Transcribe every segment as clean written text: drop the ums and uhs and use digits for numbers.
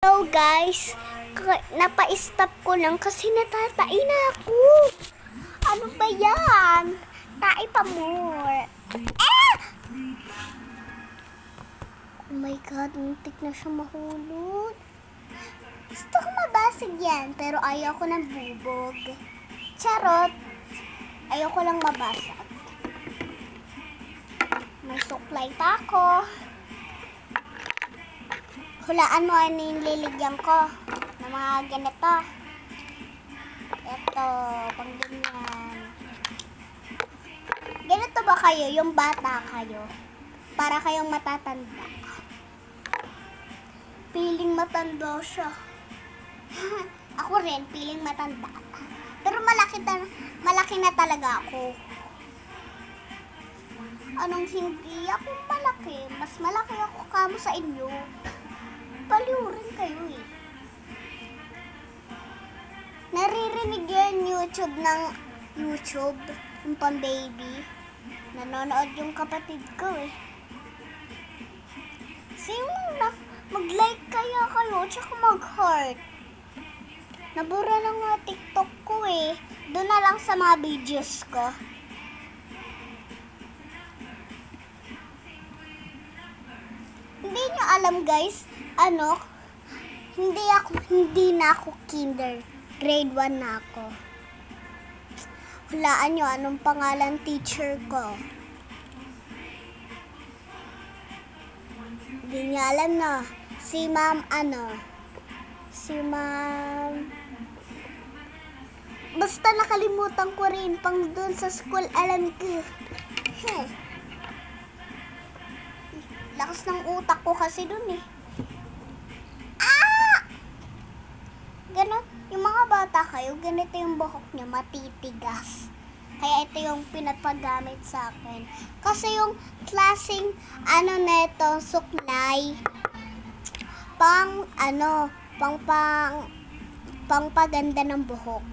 Hello guys, napa-stop ko lang kasi natatai na ako. Ano ba yan? Tai pa more. Ah! Oh my god, muntik na siya mahulog. Gusto ko mabasag yan, pero ayaw ko ng bubog. Charot, ayaw ko lang mabasag. May supply pa ako. Hulaan mo ano yung liligyan ko ng mga ganito. Ito, pang ganyan. Ganito ba kayo, yung bata kayo? Para kayong matatanda. Piling matanda siya. Ako rin, piling matanda. Pero malaki na talaga ako. Anong hindi ako malaki? Mas malaki ako kamo sa inyo. Baliw rin kayo eh. Naririnig yung YouTube ng YouTube, yung pang-baby. Nanonood yung kapatid ko eh. Mag-like kaya kayo, tsaka mag-heart. Nabura lang nga TikTok ko eh. Doon na lang sa mga videos ko. Hindi nyo alam guys, hindi na ako kinder. Grade 1 na ako. Hulaan nyo anong pangalan teacher ko. Hindi nyo alam na. Si ma'am basta nakalimutan ko rin pang doon sa school alam ko. Lakas ng utak ko kasi dun eh. Ganon, yung mga bata kayo, ganito yung buhok nyo, matitigas. Kaya ito yung pinapagamit sa akin. Kasi yung klaseng, neto, suknay, pangpaganda ng buhok.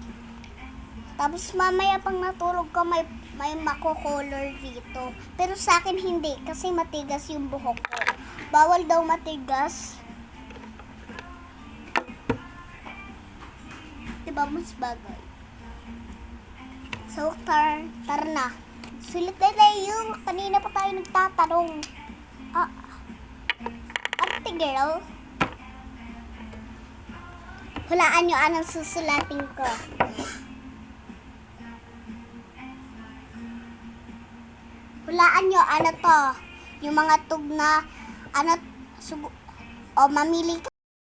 Tapos mamaya pang natulog ka, may mako-color dito. Pero sa akin hindi, kasi matigas yung buhok ko. Bawal daw matigas. Diba mas bagay? So, tara na. Sulit na tayo. Kanina pa tayo nagtatanong. Ate girl. Hulaan nyo anong susulatin ko. Hulaan nyo ano to. Yung mga tug na, mamili